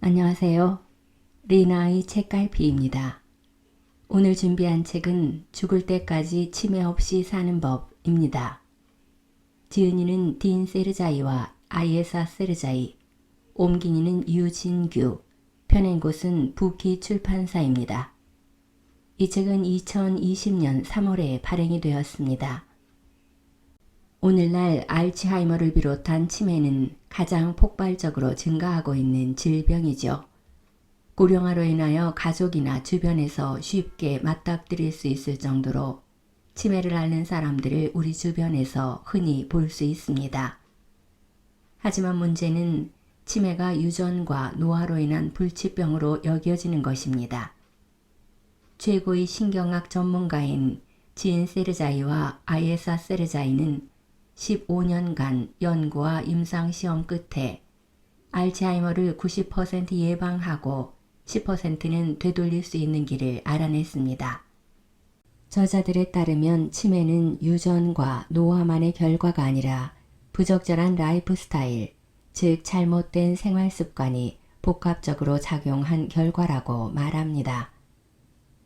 안녕하세요. 리나의 책갈피입니다. 오늘 준비한 책은 죽을 때까지 치매 없이 사는 법입니다. 지은이는 딘 세르자이와 아이에사 세르자이, 옮긴이는 유진규, 펴낸 곳은 부키 출판사입니다. 이 책은 2020년 3월에 발행이 되었습니다. 오늘날 알츠하이머를 비롯한 치매는 가장 폭발적으로 증가하고 있는 질병이죠. 고령화로 인하여 가족이나 주변에서 쉽게 맞닥뜨릴 수 있을 정도로 치매를 앓는 사람들을 우리 주변에서 흔히 볼 수 있습니다. 하지만 문제는 치매가 유전과 노화로 인한 불치병으로 여겨지는 것입니다. 최고의 신경학 전문가인 진 세르자이와 아이에사 세르자이는 15년간 연구와 임상시험 끝에 알츠하이머를 90% 예방하고 10%는 되돌릴 수 있는 길을 알아냈습니다. 저자들에 따르면 치매는 유전과 노화만의 결과가 아니라 부적절한 라이프 스타일, 즉 잘못된 생활 습관이 복합적으로 작용한 결과라고 말합니다.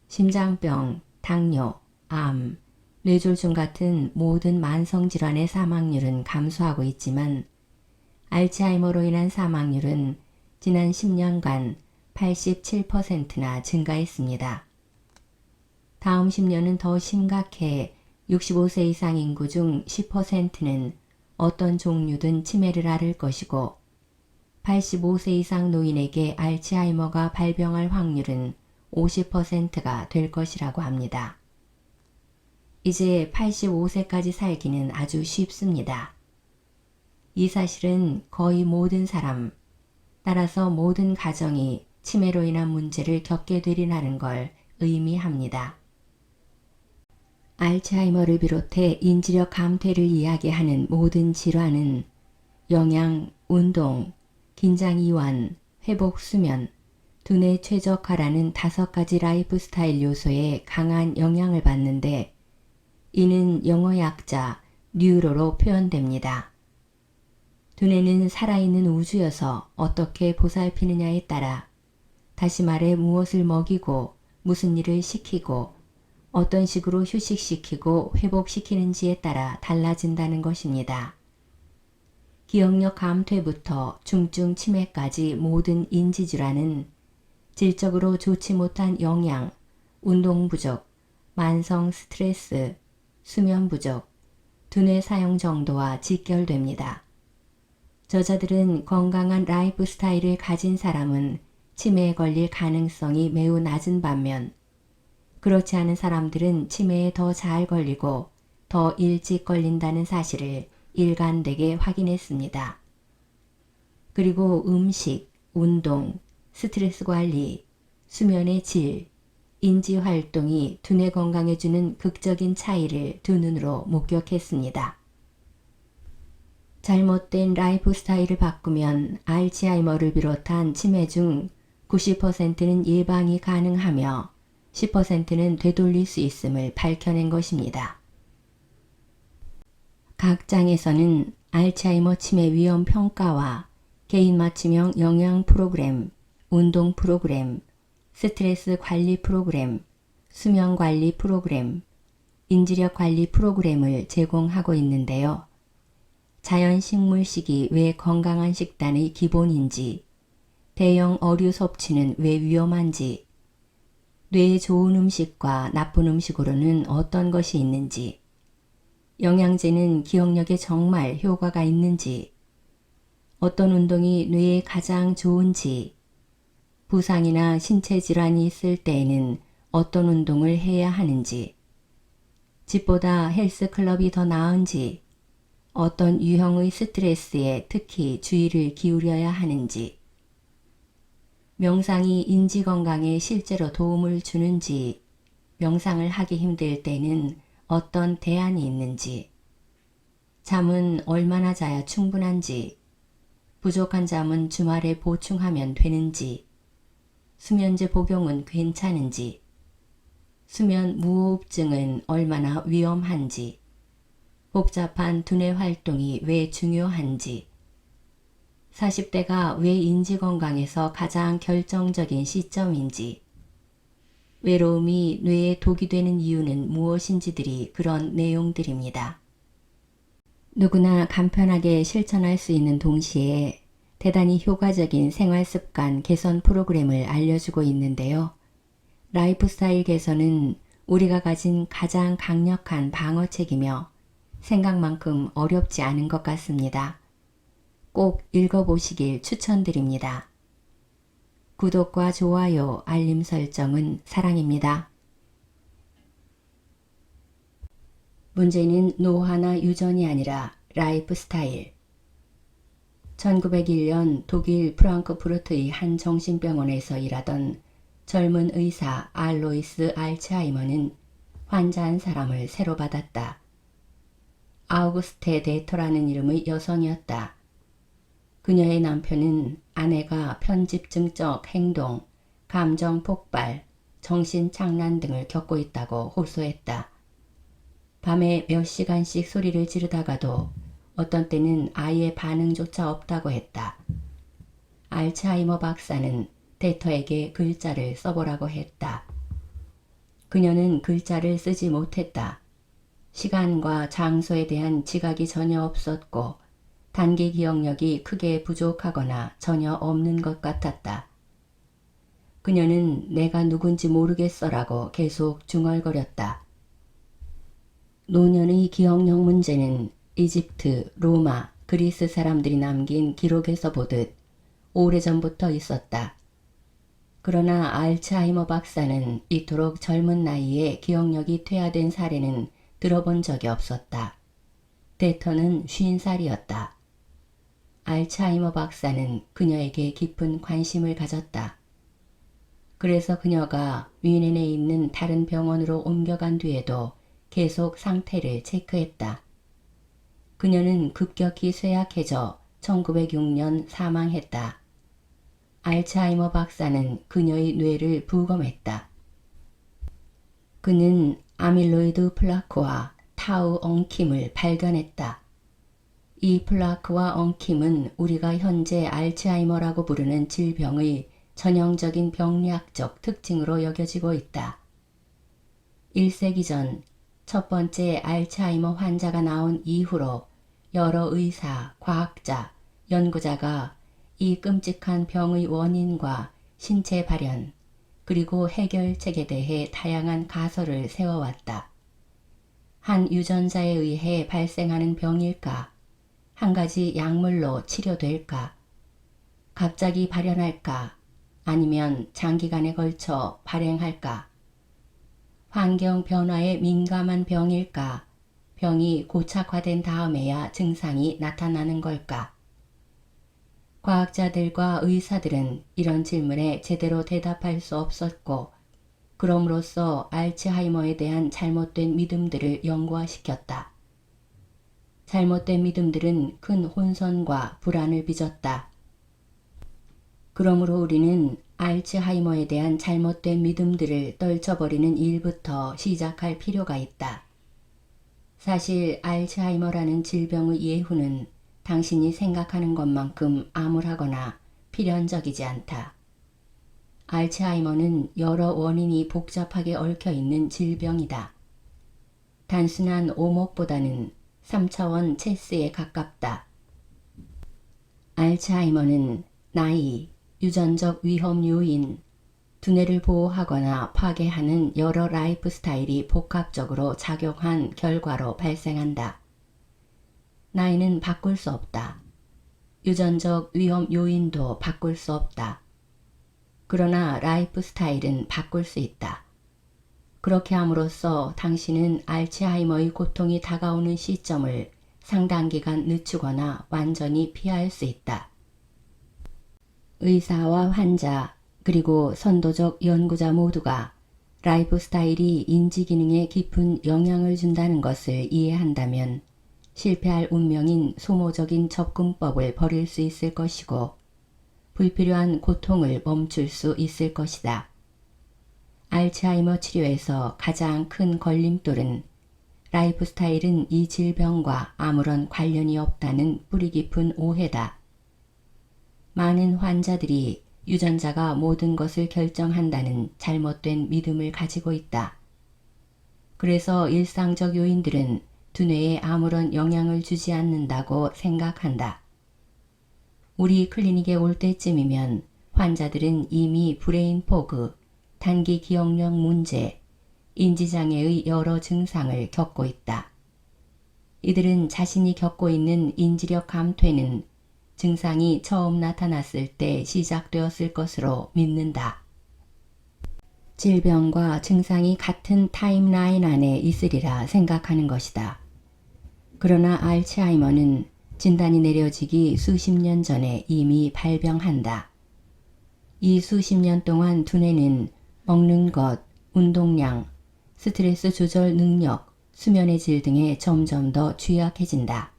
심장병, 당뇨, 암, 뇌졸중 같은 모든 만성질환의 사망률은 감소하고 있지만 알츠하이머로 인한 사망률은 지난 10년간 87%나 증가했습니다. 다음 10년은 더 심각해 65세 이상 인구 중 10%는 어떤 종류든 치매를 앓을 것이고 85세 이상 노인에게 알츠하이머가 발병할 확률은 50%가 될 것이라고 합니다. 이제 85세까지 살기는 아주 쉽습니다. 이 사실은 거의 모든 사람, 따라서 모든 가정이 치매로 인한 문제를 겪게 되리라는 걸 의미합니다. 알츠하이머를 비롯해 인지력 감퇴를 이야기하는 모든 질환은 영양, 운동, 긴장 이완, 회복 수면, 두뇌 최적화라는 5가지 라이프 스타일 요소에 강한 영향을 받는데 이는 영어 약자 뉴로로 표현됩니다. 두뇌는 살아있는 우주여서 어떻게 보살피느냐에 따라, 다시 말해 무엇을 먹이고 무슨 일을 시키고 어떤 식으로 휴식시키고 회복시키는지에 따라 달라진다는 것입니다. 기억력 감퇴부터 중증 치매까지 모든 인지질환은 질적으로 좋지 못한 영양, 운동 부족, 만성 스트레스, 수면 부족, 두뇌 사용 정도와 직결됩니다. 저자들은 건강한 라이프 스타일을 가진 사람은 치매에 걸릴 가능성이 매우 낮은 반면 그렇지 않은 사람들은 치매에 더 잘 걸리고 더 일찍 걸린다는 사실을 일관되게 확인했습니다. 그리고 음식, 운동, 스트레스 관리, 수면의 질, 인지활동이 두뇌 건강에 주는 극적인 차이를 두 눈으로 목격했습니다. 잘못된 라이프 스타일을 바꾸면 알츠하이머를 비롯한 치매 중 90%는 예방이 가능하며 10%는 되돌릴 수 있음을 밝혀낸 것입니다. 각 장에서는 알츠하이머 치매 위험 평가와 개인 맞춤형 영양 프로그램, 운동 프로그램, 스트레스 관리 프로그램, 수면 관리 프로그램, 인지력 관리 프로그램을 제공하고 있는데요. 자연 식물식이 왜 건강한 식단의 기본인지, 대형 어류 섭취는 왜 위험한지, 뇌에 좋은 음식과 나쁜 음식으로는 어떤 것이 있는지, 영양제는 기억력에 정말 효과가 있는지, 어떤 운동이 뇌에 가장 좋은지, 부상이나 신체 질환이 있을 때에는 어떤 운동을 해야 하는지, 집보다 헬스클럽이 더 나은지, 어떤 유형의 스트레스에 특히 주의를 기울여야 하는지, 명상이 인지 건강에 실제로 도움을 주는지, 명상을 하기 힘들 때는 어떤 대안이 있는지, 잠은 얼마나 자야 충분한지, 부족한 잠은 주말에 보충하면 되는지, 수면제 복용은 괜찮은지, 수면 무호흡증은 얼마나 위험한지, 복잡한 두뇌 활동이 왜 중요한지, 40대가 왜 인지 건강에서 가장 결정적인 시점인지, 외로움이 뇌에 독이 되는 이유는 무엇인지들이 그런 내용들입니다. 누구나 간편하게 실천할 수 있는 동시에 대단히 효과적인 생활습관 개선 프로그램을 알려주고 있는데요. 라이프스타일 개선은 우리가 가진 가장 강력한 방어책이며 생각만큼 어렵지 않은 것 같습니다. 꼭 읽어보시길 추천드립니다. 구독과 좋아요, 알림 설정은 사랑입니다. 문제는 노화나 유전이 아니라 라이프 스타일. 1901년 독일 프랑크푸르트의 한 정신병원에서 일하던 젊은 의사 알로이스 알츠하이머는 환자 한 사람을 새로 받았다. 아우구스테 데터라는 이름의 여성이었다. 그녀의 남편은 아내가 편집증적 행동, 감정 폭발, 정신착란 등을 겪고 있다고 호소했다. 밤에 몇 시간씩 소리를 지르다가도 어떤 때는 아예 반응조차 없다고 했다. 알츠하이머 박사는 데터에게 글자를 써보라고 했다. 그녀는 글자를 쓰지 못했다. 시간과 장소에 대한 지각이 전혀 없었고 단기 기억력이 크게 부족하거나 전혀 없는 것 같았다. 그녀는 내가 누군지 모르겠어라고 계속 중얼거렸다. 노년의 기억력 문제는 이집트, 로마, 그리스 사람들이 남긴 기록에서 보듯 오래전부터 있었다. 그러나 알츠하이머 박사는 이토록 젊은 나이에 기억력이 퇴화된 사례는 들어본 적이 없었다. 데터는 50살이었다. 알츠하이머 박사는 그녀에게 깊은 관심을 가졌다. 그래서 그녀가 뮌헨에 있는 다른 병원으로 옮겨간 뒤에도 계속 상태를 체크했다. 그녀는 급격히 쇠약해져 1906년 사망했다. 알츠하이머 박사는 그녀의 뇌를 부검했다. 그는 아밀로이드 플라크와 타우 엉킴을 발견했다. 이 플라크와 엉킴은 우리가 현재 알츠하이머라고 부르는 질병의 전형적인 병리학적 특징으로 여겨지고 있다. 1세기 전 첫 번째 알츠하이머 환자가 나온 이후로 여러 의사, 과학자, 연구자가 이 끔찍한 병의 원인과 신체 발현, 그리고 해결책에 대해 다양한 가설을 세워왔다. 한 유전자에 의해 발생하는 병일까? 한 가지 약물로 치료될까? 갑자기 발현할까? 아니면 장기간에 걸쳐 발행할까? 환경 변화에 민감한 병일까? 병이 고착화된 다음에야 증상이 나타나는 걸까? 과학자들과 의사들은 이런 질문에 제대로 대답할 수 없었고, 그럼으로써 알츠하이머에 대한 잘못된 믿음들을 영구화시켰다. 잘못된 믿음들은 큰 혼선과 불안을 빚었다. 그러므로 우리는 알츠하이머에 대한 잘못된 믿음들을 떨쳐버리는 일부터 시작할 필요가 있다. 사실 알츠하이머라는 질병의 예후는 당신이 생각하는 것만큼 암울하거나 필연적이지 않다. 알츠하이머는 여러 원인이 복잡하게 얽혀있는 질병이다. 단순한 오목보다는 3차원 체스에 가깝다. 알츠하이머는 나이, 유전적 위험 요인, 두뇌를 보호하거나 파괴하는 여러 라이프 스타일이 복합적으로 작용한 결과로 발생한다. 나이는 바꿀 수 없다. 유전적 위험 요인도 바꿀 수 없다. 그러나 라이프 스타일은 바꿀 수 있다. 그렇게 함으로써 당신은 알츠하이머의 고통이 다가오는 시점을 상당 기간 늦추거나 완전히 피할 수 있다. 의사와 환자 그리고 선도적 연구자 모두가 라이프 스타일이 인지 기능에 깊은 영향을 준다는 것을 이해한다면 실패할 운명인 소모적인 접근법을 버릴 수 있을 것이고 불필요한 고통을 멈출 수 있을 것이다. 알츠하이머 치료에서 가장 큰 걸림돌은 라이프 스타일은 이 질병과 아무런 관련이 없다는 뿌리 깊은 오해다. 많은 환자들이 유전자가 모든 것을 결정한다는 잘못된 믿음을 가지고 있다. 그래서 일상적 요인들은 두뇌에 아무런 영향을 주지 않는다고 생각한다. 우리 클리닉에 올 때쯤이면 환자들은 이미 브레인 포그, 단기 기억력 문제, 인지장애의 여러 증상을 겪고 있다. 이들은 자신이 겪고 있는 인지력 감퇴는 증상이 처음 나타났을 때 시작되었을 것으로 믿는다. 질병과 증상이 같은 타임라인 안에 있으리라 생각하는 것이다. 그러나 알츠하이머는 진단이 내려지기 수십 년 전에 이미 발병한다. 이 수십 년 동안 두뇌는 먹는 것, 운동량, 스트레스 조절 능력, 수면의 질 등에 점점 더 취약해진다.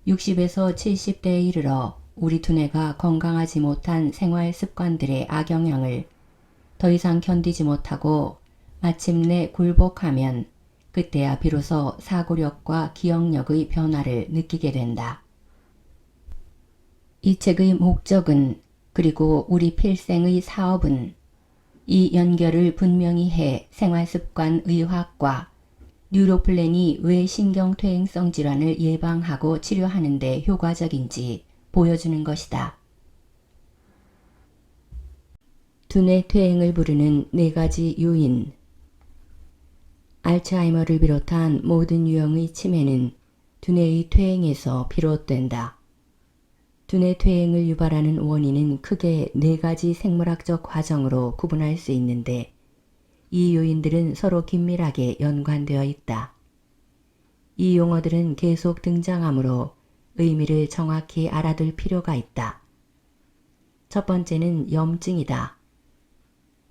60에서 70대에 이르러 우리 두뇌가 건강하지 못한 생활 습관들의 악영향을 더 이상 견디지 못하고 마침내 굴복하면 그때야 비로소 사고력과 기억력의 변화를 느끼게 된다. 이 책의 목적은, 그리고 우리 필생의 사업은 이 연결을 분명히 해 생활습관 의학과 뉴로플랜이 왜 신경퇴행성 질환을 예방하고 치료하는 데 효과적인지 보여주는 것이다. 두뇌 퇴행을 부르는 4가지 요인. 알츠하이머를 비롯한 모든 유형의 치매는 두뇌의 퇴행에서 비롯된다. 두뇌 퇴행을 유발하는 원인은 크게 4가지 생물학적 과정으로 구분할 수 있는데 이 요인들은 서로 긴밀하게 연관되어 있다. 이 용어들은 계속 등장하므로 의미를 정확히 알아둘 필요가 있다. 첫 번째는 염증이다.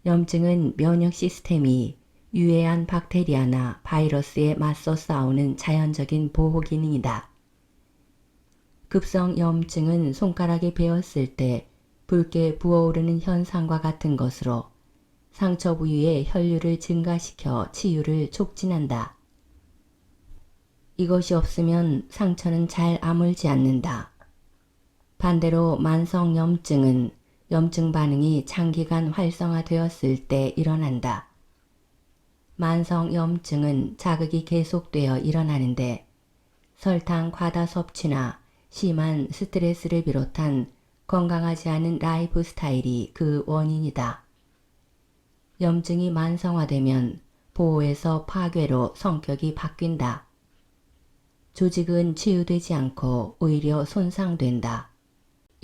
염증은 면역 시스템이 유해한 박테리아나 바이러스에 맞서 싸우는 자연적인 보호 기능이다. 급성 염증은 손가락이 베었을 때 붉게 부어오르는 현상과 같은 것으로 상처 부위의 혈류를 증가시켜 치유를 촉진한다. 이것이 없으면 상처는 잘 아물지 않는다. 반대로 만성 염증은 염증 반응이 장기간 활성화되었을 때 일어난다. 만성 염증은 자극이 계속되어 일어나는데 설탕 과다 섭취나 심한 스트레스를 비롯한 건강하지 않은 라이프 스타일이 그 원인이다. 염증이 만성화되면 보호에서 파괴로 성격이 바뀐다. 조직은 치유되지 않고 오히려 손상된다.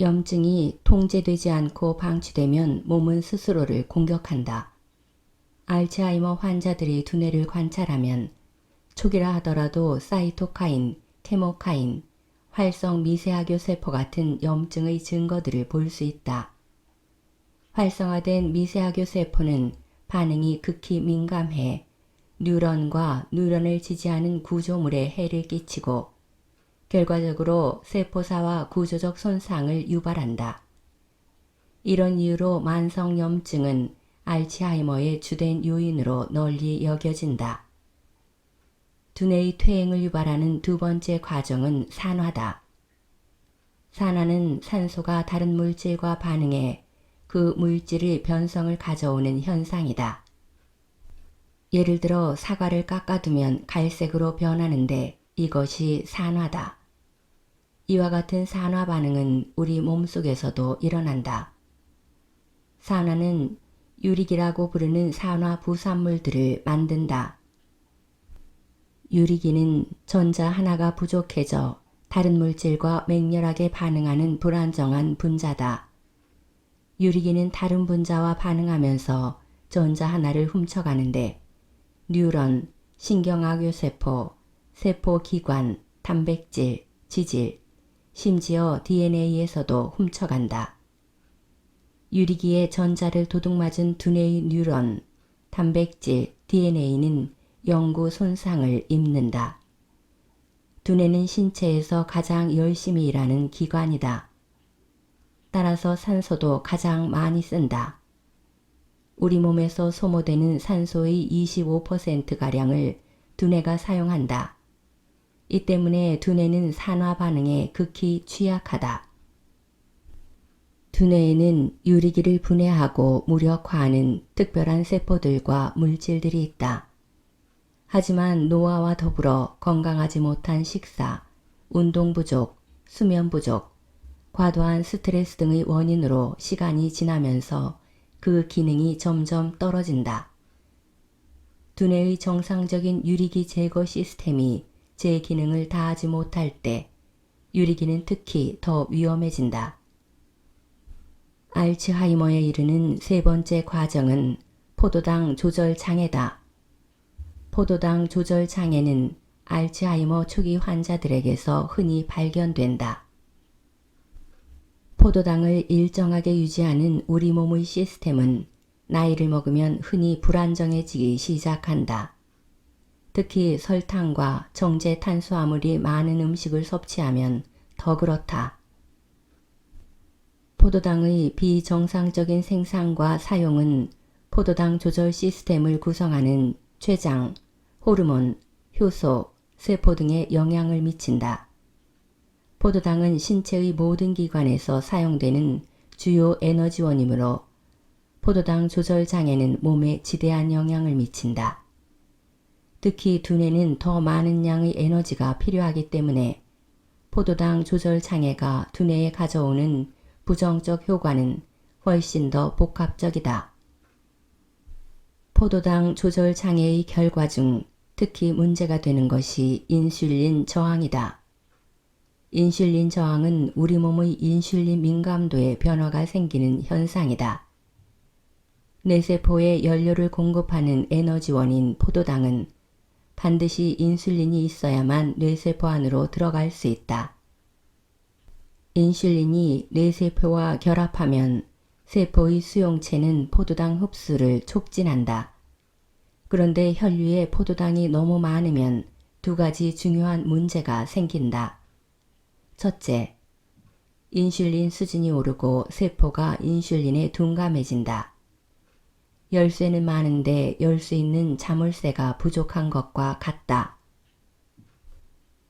염증이 통제되지 않고 방치되면 몸은 스스로를 공격한다. 알츠하이머 환자들의 두뇌를 관찰하면 초기라 하더라도 사이토카인, 케모카인, 활성 미세하교 세포 같은 염증의 증거들을 볼 수 있다. 활성화된 미세하교 세포는 반응이 극히 민감해 뉴런과 뉴런을 지지하는 구조물에 해를 끼치고 결과적으로 세포사와 구조적 손상을 유발한다. 이런 이유로 만성염증은 알츠하이머의 주된 요인으로 널리 여겨진다. 두뇌의 퇴행을 유발하는 2번째 과정은 산화다. 산화는 산소가 다른 물질과 반응해 그 물질의 변성을 가져오는 현상이다. 예를 들어 사과를 깎아두면 갈색으로 변하는데 이것이 산화다. 이와 같은 산화 반응은 우리 몸속에서도 일어난다. 산화는 유리기라고 부르는 산화 부산물들을 만든다. 유리기는 전자 하나가 부족해져 다른 물질과 맹렬하게 반응하는 불안정한 분자다. 유리기는 다른 분자와 반응하면서 전자 하나를 훔쳐가는데 뉴런, 신경악유세포, 세포기관, 단백질, 지질, 심지어 DNA에서도 훔쳐간다. 유리기에 전자를 도둑맞은 두뇌의 뉴런, 단백질, DNA는 영구 손상을 입는다. 두뇌는 신체에서 가장 열심히 일하는 기관이다. 따라서 산소도 가장 많이 쓴다. 우리 몸에서 소모되는 산소의 25%가량을 두뇌가 사용한다. 이 때문에 두뇌는 산화 반응에 극히 취약하다. 두뇌에는 유리기를 분해하고 무력화하는 특별한 세포들과 물질들이 있다. 하지만 노화와 더불어 건강하지 못한 식사, 운동 부족, 수면 부족, 과도한 스트레스 등의 원인으로 시간이 지나면서 그 기능이 점점 떨어진다. 두뇌의 정상적인 유리기 제거 시스템이 제 기능을 다하지 못할 때 유리기는 특히 더 위험해진다. 알츠하이머에 이르는 세 번째 과정은 포도당 조절 장애다. 포도당 조절 장애는 알츠하이머 초기 환자들에게서 흔히 발견된다. 포도당을 일정하게 유지하는 우리 몸의 시스템은 나이를 먹으면 흔히 불안정해지기 시작한다. 특히 설탕과 정제 탄수화물이 많은 음식을 섭취하면 더 그렇다. 포도당의 비정상적인 생산과 사용은 포도당 조절 시스템을 구성하는 췌장, 호르몬, 효소, 세포 등에 영향을 미친다. 포도당은 신체의 모든 기관에서 사용되는 주요 에너지원이므로 포도당 조절 장애는 몸에 지대한 영향을 미친다. 특히 두뇌는 더 많은 양의 에너지가 필요하기 때문에 포도당 조절 장애가 두뇌에 가져오는 부정적 효과는 훨씬 더 복합적이다. 포도당 조절 장애의 결과 중 특히 문제가 되는 것이 인슐린 저항이다. 인슐린 저항은 우리 몸의 인슐린 민감도에 변화가 생기는 현상이다. 뇌세포에 연료를 공급하는 에너지원인 포도당은 반드시 인슐린이 있어야만 뇌세포 안으로 들어갈 수 있다. 인슐린이 뇌세포와 결합하면 세포의 수용체는 포도당 흡수를 촉진한다. 그런데 혈류에 포도당이 너무 많으면 두 가지 중요한 문제가 생긴다. 첫째, 인슐린 수준이 오르고 세포가 인슐린에 둔감해진다. 열쇠는 많은데 열 수 있는 자물쇠가 부족한 것과 같다.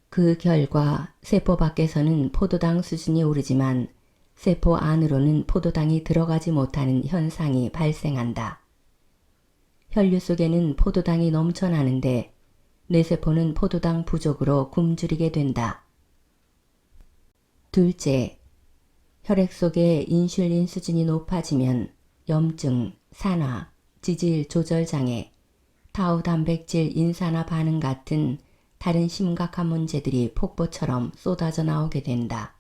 그 결과 세포 밖에서는 포도당 수준이 오르지만 세포 안으로는 포도당이 들어가지 못하는 현상이 발생한다. 혈류 속에는 포도당이 넘쳐나는데 뇌세포는 포도당 부족으로 굶주리게 된다. 둘째, 혈액 속의 인슐린 수준이 높아지면 염증, 산화, 지질 조절 장애, 타우 단백질 인산화 반응 같은 다른 심각한 문제들이 폭포처럼 쏟아져 나오게 된다.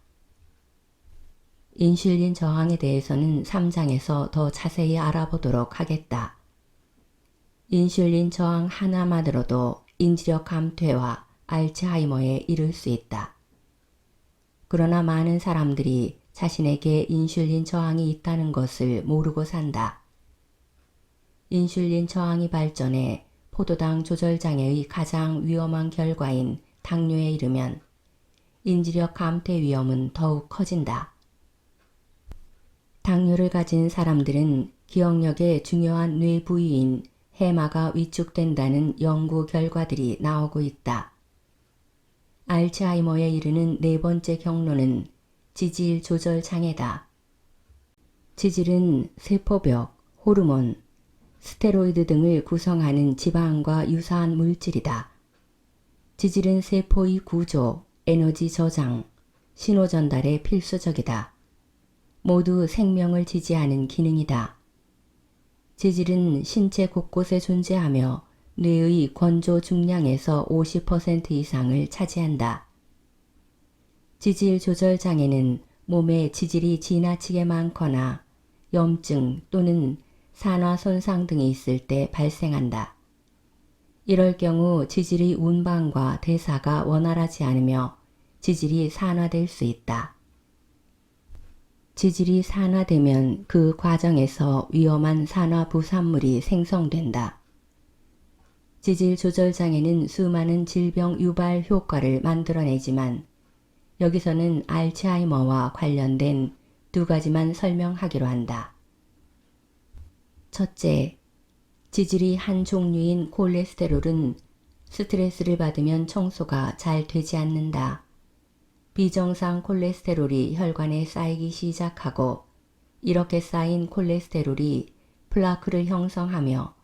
인슐린 저항에 대해서는 3장에서 더 자세히 알아보도록 하겠다. 인슐린 저항 하나만으로도 인지력 감퇴와 알츠하이머에 이를 수 있다. 그러나 많은 사람들이 자신에게 인슐린 저항이 있다는 것을 모르고 산다. 인슐린 저항이 발전해 포도당 조절 장애의 가장 위험한 결과인 당뇨에 이르면 인지력 감퇴 위험은 더욱 커진다. 당뇨를 가진 사람들은 기억력의 중요한 뇌 부위인 해마가 위축된다는 연구 결과들이 나오고 있다. 알츠하이머에 이르는 네 번째 경로는 지질 조절 장애다. 지질은 세포벽, 호르몬, 스테로이드 등을 구성하는 지방과 유사한 물질이다. 지질은 세포의 구조, 에너지 저장, 신호 전달에 필수적이다. 모두 생명을 지지하는 기능이다. 지질은 신체 곳곳에 존재하며 뇌의 건조 중량에서 50% 이상을 차지한다. 지질 조절 장애는 몸에 지질이 지나치게 많거나 염증 또는 산화 손상 등이 있을 때 발생한다. 이럴 경우 지질의 운반과 대사가 원활하지 않으며 지질이 산화될 수 있다. 지질이 산화되면 그 과정에서 위험한 산화 부산물이 생성된다. 지질 조절 장애는 수많은 질병 유발 효과를 만들어내지만 여기서는 알츠하이머와 관련된 두 가지만 설명하기로 한다. 첫째, 지질이 한 종류인 콜레스테롤은 스트레스를 받으면 청소가 잘 되지 않는다. 비정상 콜레스테롤이 혈관에 쌓이기 시작하고 이렇게 쌓인 콜레스테롤이 플라크를 형성하며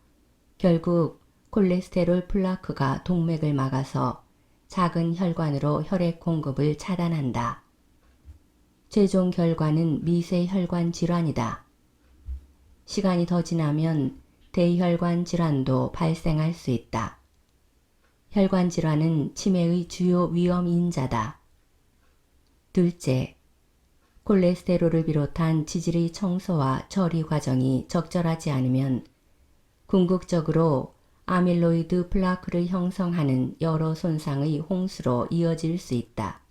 결국 콜레스테롤 플라크가 동맥을 막아서 작은 혈관으로 혈액 공급을 차단한다. 최종 결과는 미세혈관 질환이다. 시간이 더 지나면 대혈관 질환도 발생할 수 있다. 혈관 질환은 치매의 주요 위험 인자다. 둘째, 콜레스테롤을 비롯한 지질의 청소와 처리 과정이 적절하지 않으면 궁극적으로 아밀로이드 플라크를 형성하는 여러 손상의 홍수로 이어질 수 있다.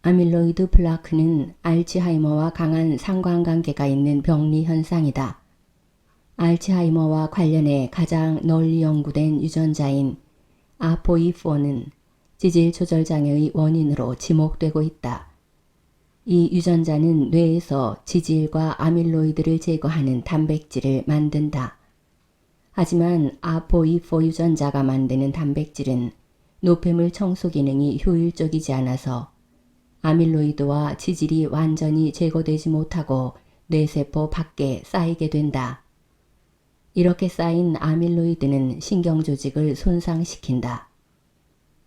아밀로이드 플라크는 알츠하이머와 강한 상관관계가 있는 병리 현상이다. 알츠하이머와 관련해 가장 널리 연구된 유전자인 아포E4는 지질 조절 장애의 원인으로 지목되고 있다. 이 유전자는 뇌에서 지질과 아밀로이드를 제거하는 단백질을 만든다. 하지만 아포E4 유전자가 만드는 단백질은 노폐물 청소 기능이 효율적이지 않아서 아밀로이드와 지질이 완전히 제거되지 못하고 뇌세포 밖에 쌓이게 된다. 이렇게 쌓인 아밀로이드는 신경조직을 손상시킨다.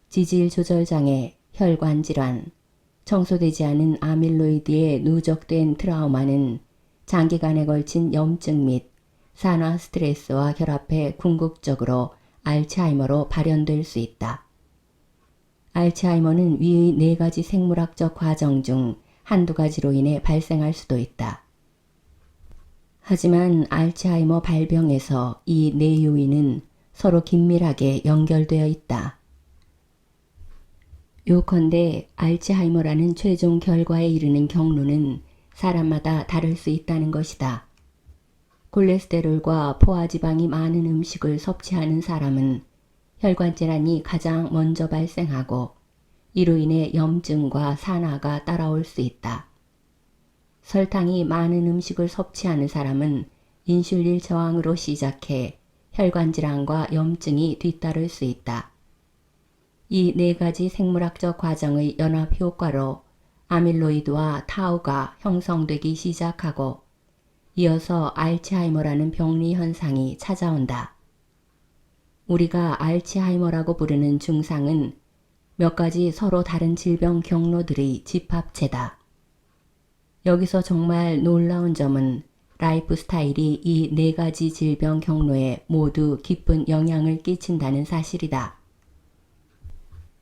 지질 조절장애, 혈관질환, 청소되지 않은 아밀로이드에 누적된 트라우마는 장기간에 걸친 염증 및 산화 스트레스와 결합해 궁극적으로 알츠하이머로 발현될 수 있다. 알츠하이머는 위의 4가지 생물학적 과정 중 한두 가지로 인해 발생할 수도 있다. 하지만 알츠하이머 발병에서 이 4요인은 서로 긴밀하게 연결되어 있다. 요컨대 알츠하이머라는 최종 결과에 이르는 경로는 사람마다 다를 수 있다는 것이다. 콜레스테롤과 포화지방이 많은 음식을 섭취하는 사람은 혈관질환이 가장 먼저 발생하고 이로 인해 염증과 산화가 따라올 수 있다. 설탕이 많은 음식을 섭취하는 사람은 인슐린 저항으로 시작해 혈관질환과 염증이 뒤따를 수 있다. 이 4가지 생물학적 과정의 연합 효과로 아밀로이드와 타우가 형성되기 시작하고 이어서 알츠하이머라는 병리 현상이 찾아온다. 우리가 알츠하이머라고 부르는 증상은 몇 가지 서로 다른 질병 경로들의 집합체다. 여기서 정말 놀라운 점은 라이프 스타일이 이 4가지 질병 경로에 모두 깊은 영향을 끼친다는 사실이다.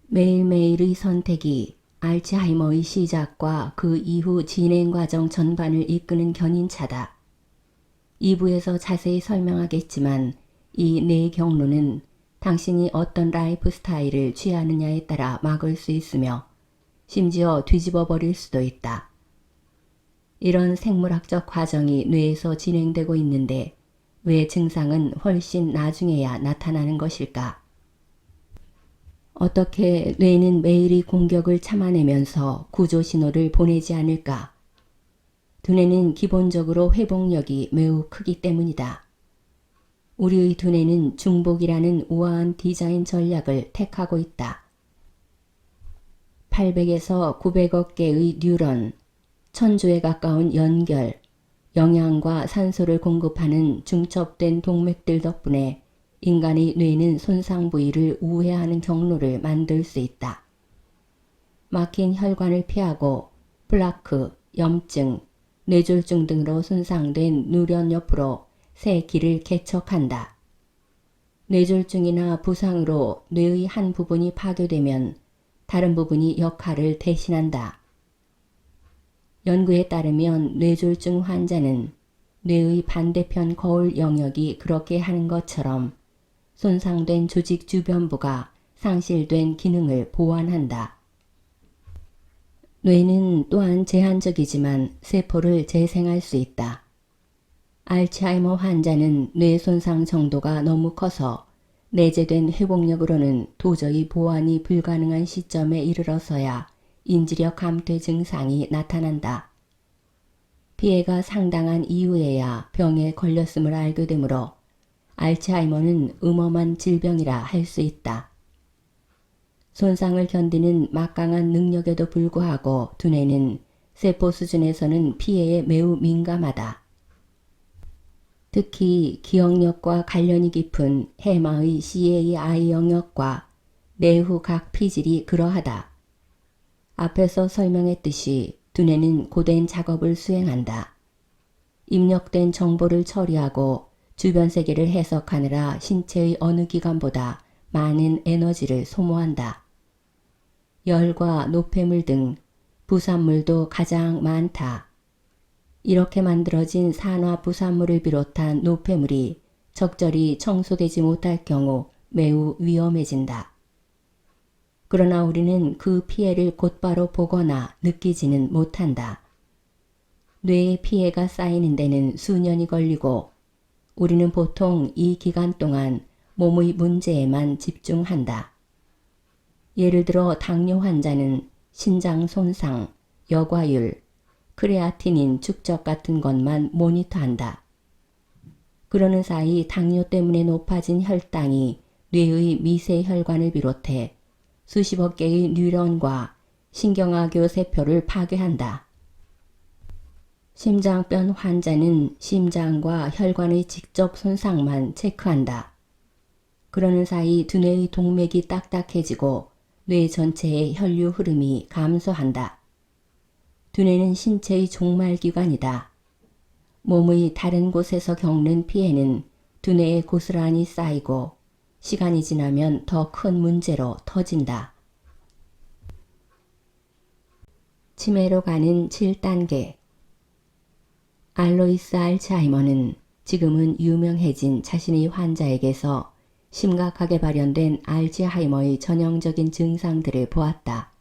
매일매일의 선택이 알츠하이머의 시작과 그 이후 진행 과정 전반을 이끄는 견인차다. 2부에서 자세히 설명하겠지만 이 4경로는 당신이 어떤 라이프 스타일을 취하느냐에 따라 막을 수 있으며 심지어 뒤집어 버릴 수도 있다. 이런 생물학적 과정이 뇌에서 진행되고 있는데 왜 증상은 훨씬 나중에야 나타나는 것일까? 어떻게 뇌는 매일의 공격을 참아내면서 구조 신호를 보내지 않을까? 두뇌는 기본적으로 회복력이 매우 크기 때문이다. 우리의 두뇌는 중복이라는 우아한 디자인 전략을 택하고 있다. 800에서 900억 개의 뉴런, 1000조에 가까운 연결, 영양과 산소를 공급하는 중첩된 동맥들 덕분에 인간의 뇌는 손상 부위를 우회하는 경로를 만들 수 있다. 막힌 혈관을 피하고 플라크, 염증, 뇌졸중 등으로 손상된 누런 옆으로 새 길을 개척한다. 뇌졸중이나 부상으로 뇌의 한 부분이 파괴되면 다른 부분이 역할을 대신한다. 연구에 따르면 뇌졸중 환자는 뇌의 반대편 거울 영역이 그렇게 하는 것처럼 손상된 조직 주변부가 상실된 기능을 보완한다. 뇌는 또한 제한적이지만 세포를 재생할 수 있다. 알츠하이머 환자는 뇌 손상 정도가 너무 커서 내재된 회복력으로는 도저히 보완이 불가능한 시점에 이르러서야 인지력 감퇴 증상이 나타난다. 피해가 상당한 이후에야 병에 걸렸음을 알게 되므로 알츠하이머는 음험한 질병이라 할 수 있다. 손상을 견디는 막강한 능력에도 불구하고 두뇌는 세포 수준에서는 피해에 매우 민감하다. 특히 기억력과 관련이 깊은 해마의 CAI 영역과 내후 각 피질이 그러하다. 앞에서 설명했듯이 두뇌는 고된 작업을 수행한다. 입력된 정보를 처리하고 주변 세계를 해석하느라 신체의 어느 기관보다 많은 에너지를 소모한다. 열과 노폐물 등 부산물도 가장 많다. 이렇게 만들어진 산화 부산물을 비롯한 노폐물이 적절히 청소되지 못할 경우 매우 위험해진다. 그러나 우리는 그 피해를 곧바로 보거나 느끼지는 못한다. 뇌에 피해가 쌓이는 데는 수년이 걸리고 우리는 보통 이 기간 동안 몸의 문제에만 집중한다. 예를 들어 당뇨 환자는 신장 손상, 여과율, 크레아티닌 축적 같은 것만 모니터한다. 그러는 사이 당뇨 때문에 높아진 혈당이 뇌의 미세 혈관을 비롯해 수십억 개의 뉴런과 신경화교 세포를 파괴한다. 심장병 환자는 심장과 혈관의 직접 손상만 체크한다. 그러는 사이 두뇌의 동맥이 딱딱해지고 뇌 전체의 혈류 흐름이 감소한다. 두뇌는 신체의 종말기관이다. 몸의 다른 곳에서 겪는 피해는 두뇌에 고스란히 쌓이고 시간이 지나면 더 큰 문제로 터진다. 치매로 가는 7단계. 알로이스 알츠하이머는 지금은 유명해진 자신의 환자에게서 심각하게 발현된 알츠하이머의 전형적인 증상들을 보았다.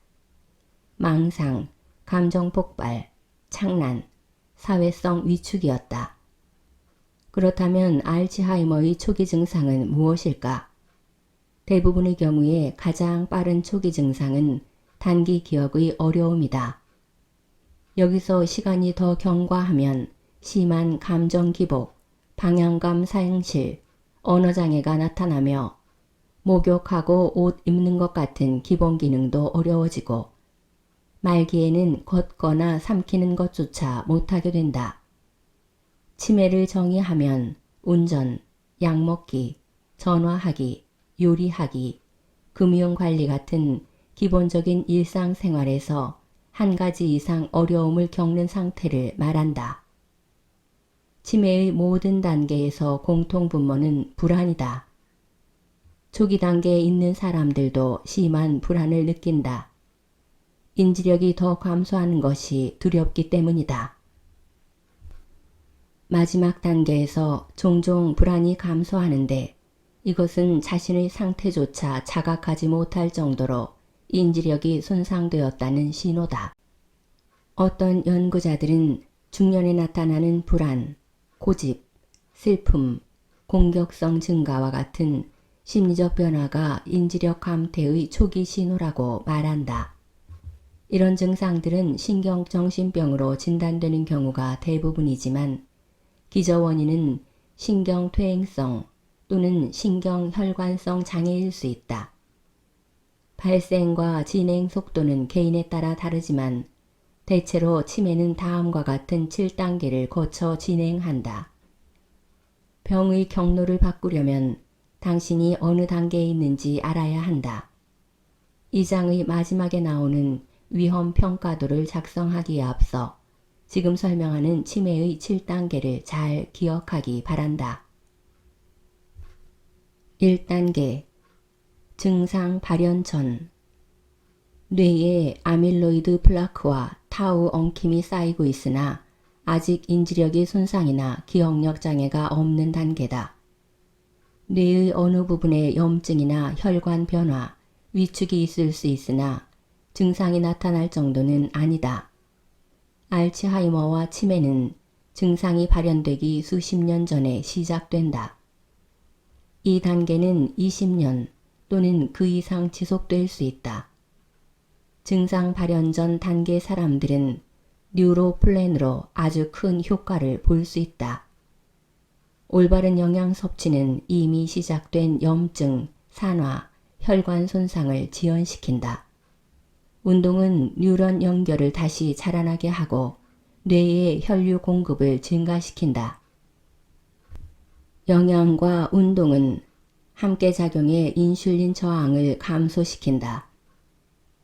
망상, 감정 폭발, 착란, 사회성 위축이었다. 그렇다면 알츠하이머의 초기 증상은 무엇일까? 대부분의 경우에 가장 빠른 초기 증상은 단기 기억의 어려움이다. 여기서 시간이 더 경과하면 심한 감정 기복, 방향감 상실, 언어장애가 나타나며 목욕하고 옷 입는 것 같은 기본 기능도 어려워지고 말기에는 걷거나 삼키는 것조차 못하게 된다. 치매를 정의하면 운전, 약 먹기, 전화하기, 요리하기, 금융관리 같은 기본적인 일상생활에서 한 가지 이상 어려움을 겪는 상태를 말한다. 치매의 모든 단계에서 공통분모는 불안이다. 초기 단계에 있는 사람들도 심한 불안을 느낀다. 인지력이 더 감소하는 것이 두렵기 때문이다. 마지막 단계에서 종종 불안이 감소하는데 이것은 자신의 상태조차 자각하지 못할 정도로 인지력이 손상되었다는 신호다. 어떤 연구자들은 중년에 나타나는 불안, 고집, 슬픔, 공격성 증가와 같은 심리적 변화가 인지력 감퇴의 초기 신호라고 말한다. 이런 증상들은 신경정신병으로 진단되는 경우가 대부분이지만 기저 원인은 신경퇴행성 또는 신경혈관성 장애일 수 있다. 발생과 진행 속도는 개인에 따라 다르지만 대체로 치매는 다음과 같은 7단계를 거쳐 진행한다. 병의 경로를 바꾸려면 당신이 어느 단계에 있는지 알아야 한다. 이 장의 마지막에 나오는 위험 평가도를 작성하기에 앞서 지금 설명하는 치매의 7단계를 잘 기억하기 바란다. 1단계 증상 발현 전 뇌에 아밀로이드 플라크와 타우 엉킴이 쌓이고 있으나 아직 인지력의 손상이나 기억력 장애가 없는 단계다. 뇌의 어느 부분에 염증이나 혈관 변화, 위축이 있을 수 있으나 증상이 나타날 정도는 아니다. 알츠하이머와 치매는 증상이 발현되기 수십 년 전에 시작된다. 이 단계는 20년 또는 그 이상 지속될 수 있다. 증상 발현 전 단계 사람들은 뉴로플랜으로 아주 큰 효과를 볼 수 있다. 올바른 영양 섭취는 이미 시작된 염증, 산화, 혈관 손상을 지연시킨다. 운동은 뉴런 연결을 다시 자라나게 하고 뇌의 혈류 공급을 증가시킨다. 영양과 운동은 함께 작용해 인슐린 저항을 감소시킨다.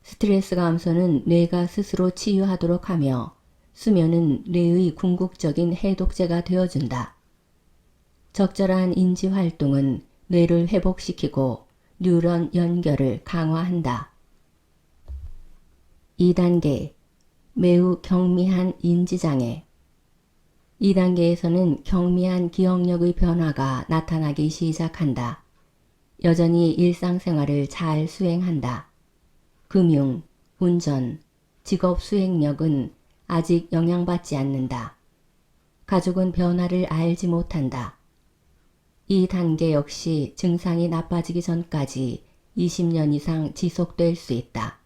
스트레스 감소는 뇌가 스스로 치유하도록 하며 수면은 뇌의 궁극적인 해독제가 되어준다. 적절한 인지 활동은 뇌를 회복시키고 뉴런 연결을 강화한다. 2단계 매우 경미한 인지장애. 2단계에서는 경미한 기억력의 변화가 나타나기 시작한다. 여전히 일상생활을 잘 수행한다. 금융, 운전, 직업 수행력은 아직 영향받지 않는다. 가족은 변화를 알지 못한다. 이 단계 역시 증상이 나빠지기 전까지 20년 이상 지속될 수 있다.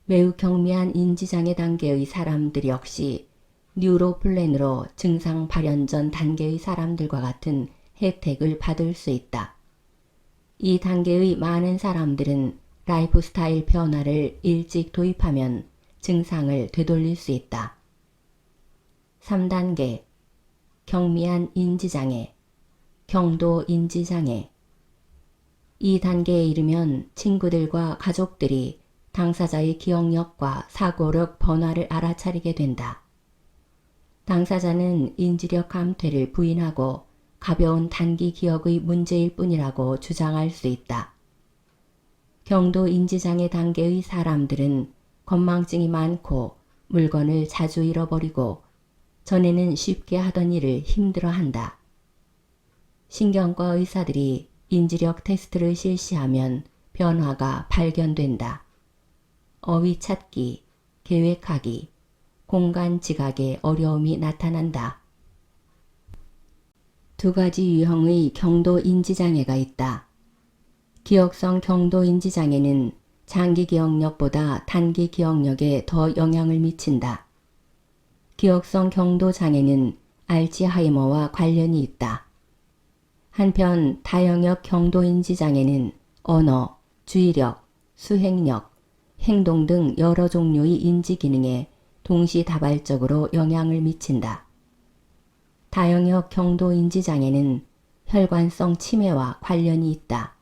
매우 경미한 인지장애 단계의 사람들 역시 뉴로플랜으로 증상 발현 전 단계의 사람들과 같은 혜택을 받을 수 있다. 이 단계의 많은 사람들은 라이프 스타일 변화를 일찍 도입하면 증상을 되돌릴 수 있다. 3단계 경미한 인지장애, 경도 인지장애. 이 단계에 이르면 친구들과 가족들이 당사자의 기억력과 사고력 변화를 알아차리게 된다. 당사자는 인지력 감퇴를 부인하고 가벼운 단기 기억의 문제일 뿐이라고 주장할 수 있다. 경도 인지장애 단계의 사람들은 건망증이 많고 물건을 자주 잃어버리고 전에는 쉽게 하던 일을 힘들어한다. 신경과 의사들이 인지력 테스트를 실시하면 변화가 발견된다. 어휘 찾기, 계획하기, 공간 지각에 어려움이 나타난다. 두 가지 유형의 경도 인지장애가 있다. 기억성 경도 인지장애는 장기 기억력보다 단기 기억력에 더 영향을 미친다. 기억성 경도 장애는 알츠하이머와 관련이 있다. 한편 다영역 경도 인지장애는 언어, 주의력, 수행력, 행동 등 여러 종류의 인지 기능에 동시다발적으로 영향을 미친다. 다영역 경도 인지장애는 혈관성 치매와 관련이 있다.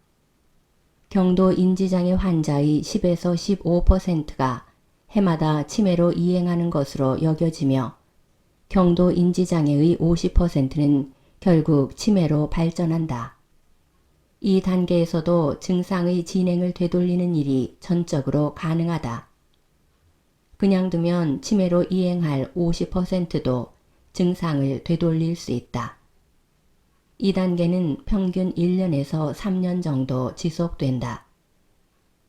경도 인지장애 환자의 10에서 15%가 해마다 치매로 이행하는 것으로 여겨지며 경도 인지장애의 50%는 결국 치매로 발전한다. 이 단계에서도 증상의 진행을 되돌리는 일이 전적으로 가능하다. 그냥 두면 치매로 이행할 50%도 증상을 되돌릴 수 있다. 이 단계는 평균 1년에서 3년 정도 지속된다.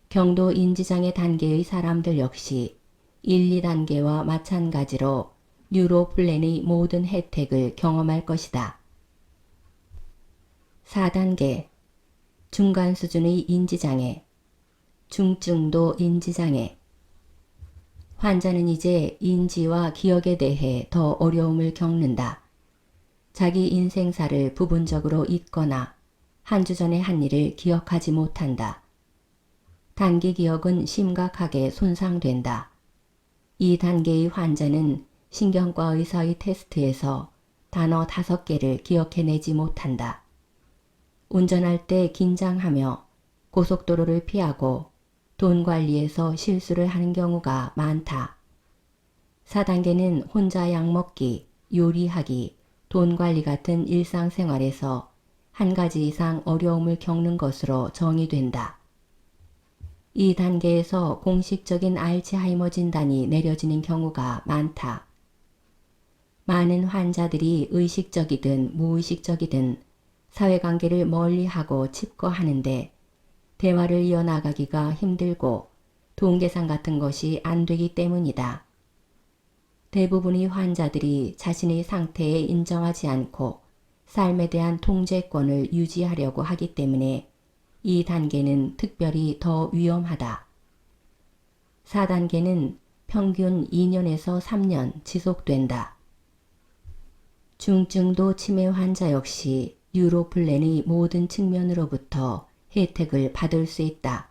경도 인지장애 단계의 사람들 역시 1, 2단계와 마찬가지로 뉴로플랜의 모든 혜택을 경험할 것이다. 4단계 중간 수준의 인지장애, 중증도 인지장애. 환자는 이제 인지와 기억에 대해 더 어려움을 겪는다. 자기 인생사를 부분적으로 잊거나 한 주 전의 한 일을 기억하지 못한다. 단기 기억은 심각하게 손상된다. 이 단계의 환자는 신경과 의사의 테스트에서 단어 5개를 기억해내지 못한다. 운전할 때 긴장하며 고속도로를 피하고 돈 관리에서 실수를 하는 경우가 많다. 4단계는 혼자 약 먹기, 요리하기, 돈 관리 같은 일상생활에서 한 가지 이상 어려움을 겪는 것으로 정의된다. 이 단계에서 공식적인 알츠하이머 진단이 내려지는 경우가 많다. 많은 환자들이 의식적이든 무의식적이든 사회관계를 멀리하고 칩거하는데 대화를 이어나가기가 힘들고 돈 계산 같은 것이 안 되기 때문이다. 대부분의 환자들이 자신의 상태에 인정하지 않고 삶에 대한 통제권을 유지하려고 하기 때문에 이 단계는 특별히 더 위험하다. 4단계는 평균 2년에서 3년 지속된다. 중증도 치매 환자 역시 뉴로플랜의 모든 측면으로부터 혜택을 받을 수 있다.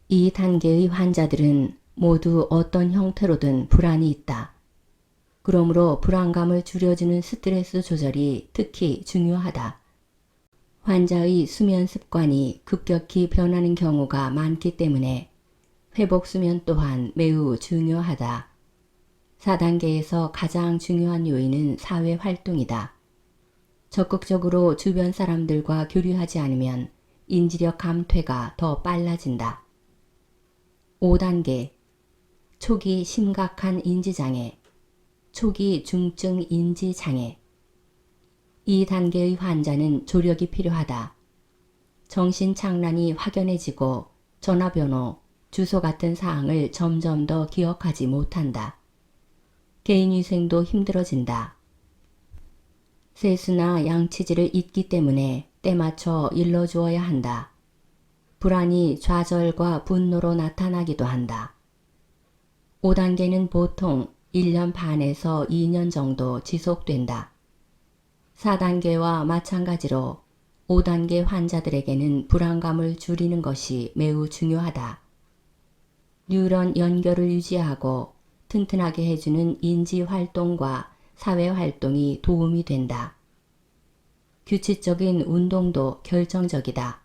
이 단계의 환자들은 모두 어떤 형태로든 불안이 있다. 그러므로 불안감을 줄여주는 스트레스 조절이 특히 중요하다. 환자의 수면 습관이 급격히 변하는 경우가 많기 때문에 회복 수면 또한 매우 중요하다. 4단계에서 가장 중요한 요인은 사회 활동이다. 적극적으로 주변 사람들과 교류하지 않으면 인지력 감퇴가 더 빨라진다. 5단계 초기 심각한 인지장애, 초기 중증 인지장애. 이 단계의 환자는 조력이 필요하다. 정신착란이 확연해지고 전화번호, 주소 같은 사항을 점점 더 기억하지 못한다. 개인위생도 힘들어진다. 세수나 양치질을 잊기 때문에 때맞춰 일러주어야 한다. 불안이 좌절과 분노로 나타나기도 한다. 5단계는 보통 1년 반에서 2년 정도 지속된다. 4단계와 마찬가지로 5단계 환자들에게는 불안감을 줄이는 것이 매우 중요하다. 뉴런 연결을 유지하고 튼튼하게 해주는 인지활동과 사회활동이 도움이 된다. 규칙적인 운동도 결정적이다.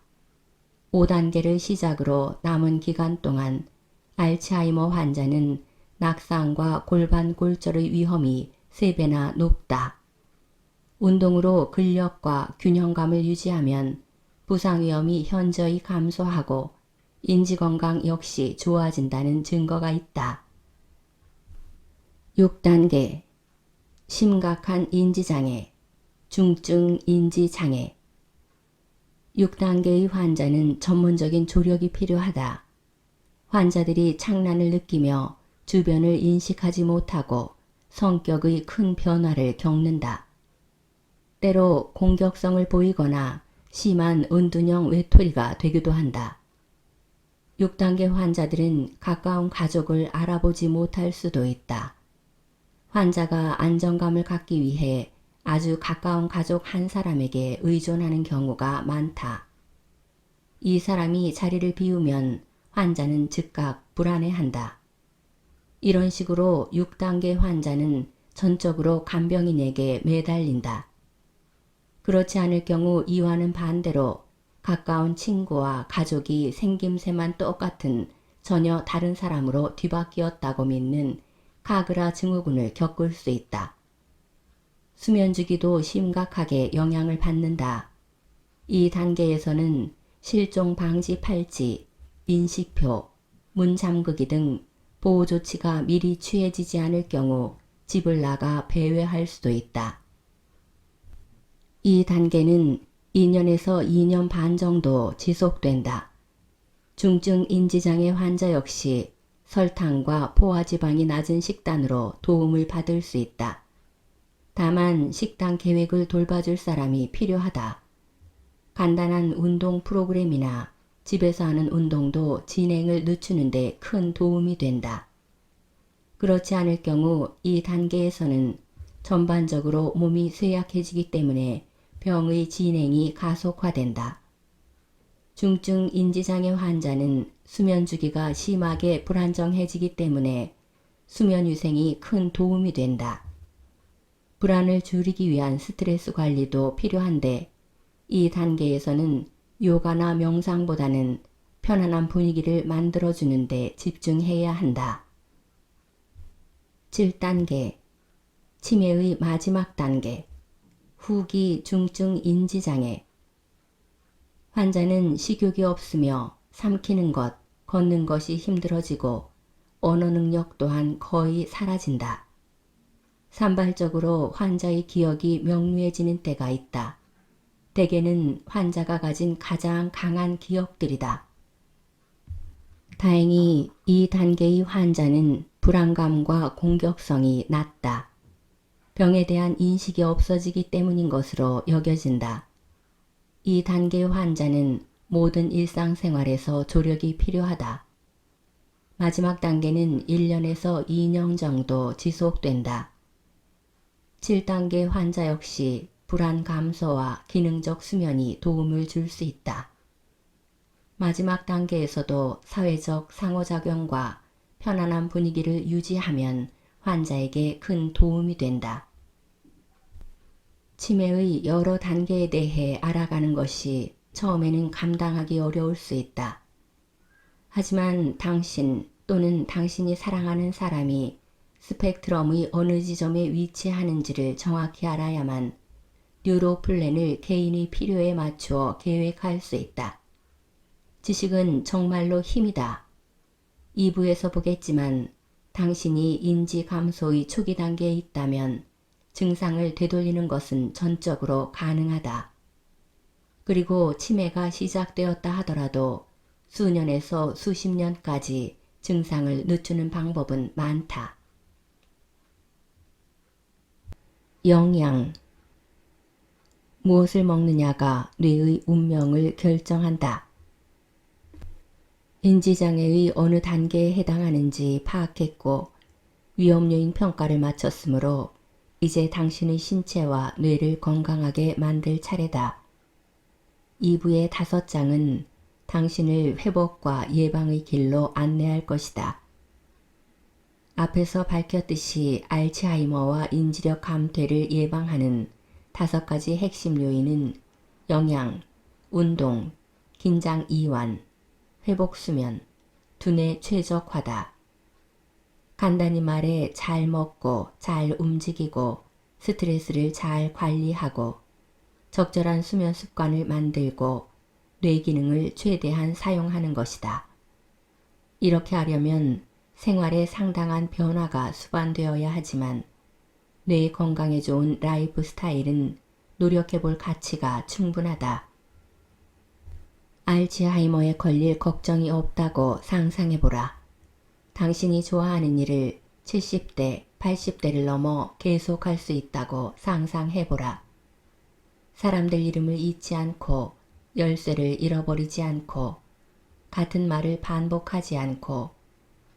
5단계를 시작으로 남은 기간 동안 알츠하이머 환자는 낙상과 골반 골절의 위험이 3배나 높다. 운동으로 근력과 균형감을 유지하면 부상 위험이 현저히 감소하고 인지건강 역시 좋아진다는 증거가 있다. 6단계 심각한 인지장애, 중증 인지장애. 6단계의 환자는 전문적인 조력이 필요하다. 환자들이 착란을 느끼며 주변을 인식하지 못하고 성격의 큰 변화를 겪는다. 때로 공격성을 보이거나 심한 은둔형 외톨이가 되기도 한다. 6단계 환자들은 가까운 가족을 알아보지 못할 수도 있다. 환자가 안정감을 갖기 위해 아주 가까운 가족 한 사람에게 의존하는 경우가 많다. 이 사람이 자리를 비우면 환자는 즉각 불안해한다. 이런 식으로 6단계 환자는 전적으로 간병인에게 매달린다. 그렇지 않을 경우 이와는 반대로 가까운 친구와 가족이 생김새만 똑같은 전혀 다른 사람으로 뒤바뀌었다고 믿는 카그라 증후군을 겪을 수 있다. 수면주기도 심각하게 영향을 받는다. 이 단계에서는 실종 방지 팔찌, 인식표, 문 잠그기 등 보호 조치가 미리 취해지지 않을 경우 집을 나가 배회할 수도 있다. 이 단계는 2년에서 2년 반 정도 지속된다. 중증 인지장애 환자 역시 설탕과 포화지방이 낮은 식단으로 도움을 받을 수 있다. 다만 식단 계획을 돌봐줄 사람이 필요하다. 간단한 운동 프로그램이나 집에서 하는 운동도 진행을 늦추는 데 큰 도움이 된다. 그렇지 않을 경우 이 단계에서는 전반적으로 몸이 쇠약해지기 때문에 병의 진행이 가속화된다. 중증 인지장애 환자는 수면 주기가 심하게 불안정해지기 때문에 수면 위생이 큰 도움이 된다. 불안을 줄이기 위한 스트레스 관리도 필요한데 이 단계에서는 요가나 명상보다는 편안한 분위기를 만들어주는 데 집중해야 한다. 7단계 치매의 마지막 단계 후기 중증 인지장애. 환자는 식욕이 없으며 삼키는 것, 걷는 것이 힘들어지고 언어 능력 또한 거의 사라진다. 산발적으로 환자의 기억이 명료해지는 때가 있다. 대개는 환자가 가진 가장 강한 기억들이다. 다행히 이 단계의 환자는 불안감과 공격성이 낮다. 병에 대한 인식이 없어지기 때문인 것으로 여겨진다. 이 단계 환자는 모든 일상생활에서 조력이 필요하다. 마지막 단계는 1년에서 2년 정도 지속된다. 7단계 환자 역시 불안 감소와 기능적 수면이 도움을 줄 수 있다. 마지막 단계에서도 사회적 상호작용과 편안한 분위기를 유지하면 환자에게 큰 도움이 된다. 치매의 여러 단계에 대해 알아가는 것이 처음에는 감당하기 어려울 수 있다. 하지만 당신 또는 당신이 사랑하는 사람이 스펙트럼의 어느 지점에 위치하는지를 정확히 알아야만 뉴로 플랜을 개인의 필요에 맞추어 계획할 수 있다. 지식은 정말로 힘이다. 2부에서 보겠지만 당신이 인지 감소의 초기 단계에 있다면 증상을 되돌리는 것은 전적으로 가능하다. 그리고 치매가 시작되었다 하더라도 수년에서 수십 년까지 증상을 늦추는 방법은 많다. 영양. 무엇을 먹느냐가 뇌의 운명을 결정한다. 인지장애의 어느 단계에 해당하는지 파악했고 위험요인 평가를 마쳤으므로 이제 당신의 신체와 뇌를 건강하게 만들 차례다. 2부의 5장은 당신을 회복과 예방의 길로 안내할 것이다. 앞에서 밝혔듯이 알츠하이머와 인지력 감퇴를 예방하는 5가지 핵심 요인은 영양, 운동, 긴장 이완, 회복 수면, 두뇌 최적화다. 간단히 말해 잘 먹고 잘 움직이고 스트레스를 잘 관리하고 적절한 수면 습관을 만들고 뇌 기능을 최대한 사용하는 것이다. 이렇게 하려면 생활에 상당한 변화가 수반되어야 하지만 뇌 건강에 좋은 라이프 스타일은 노력해 볼 가치가 충분하다. 알츠하이머에 걸릴 걱정이 없다고 상상해보라. 당신이 좋아하는 일을 70대, 80대를 넘어 계속할 수 있다고 상상해보라. 사람들 이름을 잊지 않고 열쇠를 잃어버리지 않고 같은 말을 반복하지 않고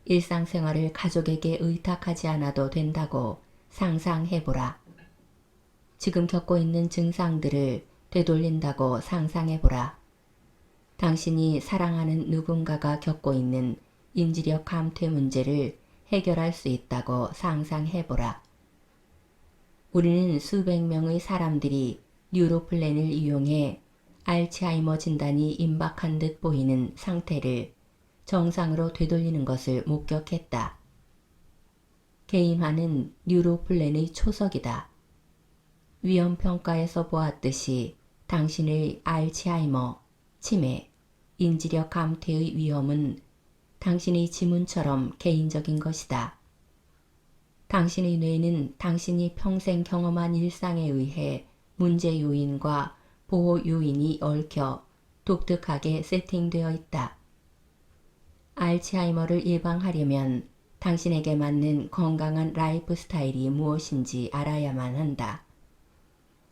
일상생활을 가족에게 의탁하지 않아도 된다고 상상해보라. 지금 겪고 있는 증상들을 되돌린다고 상상해보라. 당신이 사랑하는 누군가가 겪고 있는 인지력 감퇴 문제를 해결할 수 있다고 상상해보라. 우리는 수백 명의 사람들이 뉴로플랜을 이용해 알츠하이머 진단이 임박한 듯 보이는 상태를 정상으로 되돌리는 것을 목격했다. 개인화는 뉴로플랜의 초석이다. 위험평가에서 보았듯이 당신의 알츠하이머, 치매, 인지력 감퇴의 위험은 당신의 지문처럼 개인적인 것이다. 당신의 뇌는 당신이 평생 경험한 일상에 의해 문제 요인과 보호 요인이 얽혀 독특하게 세팅되어 있다. 알츠하이머를 예방하려면 당신에게 맞는 건강한 라이프 스타일이 무엇인지 알아야만 한다.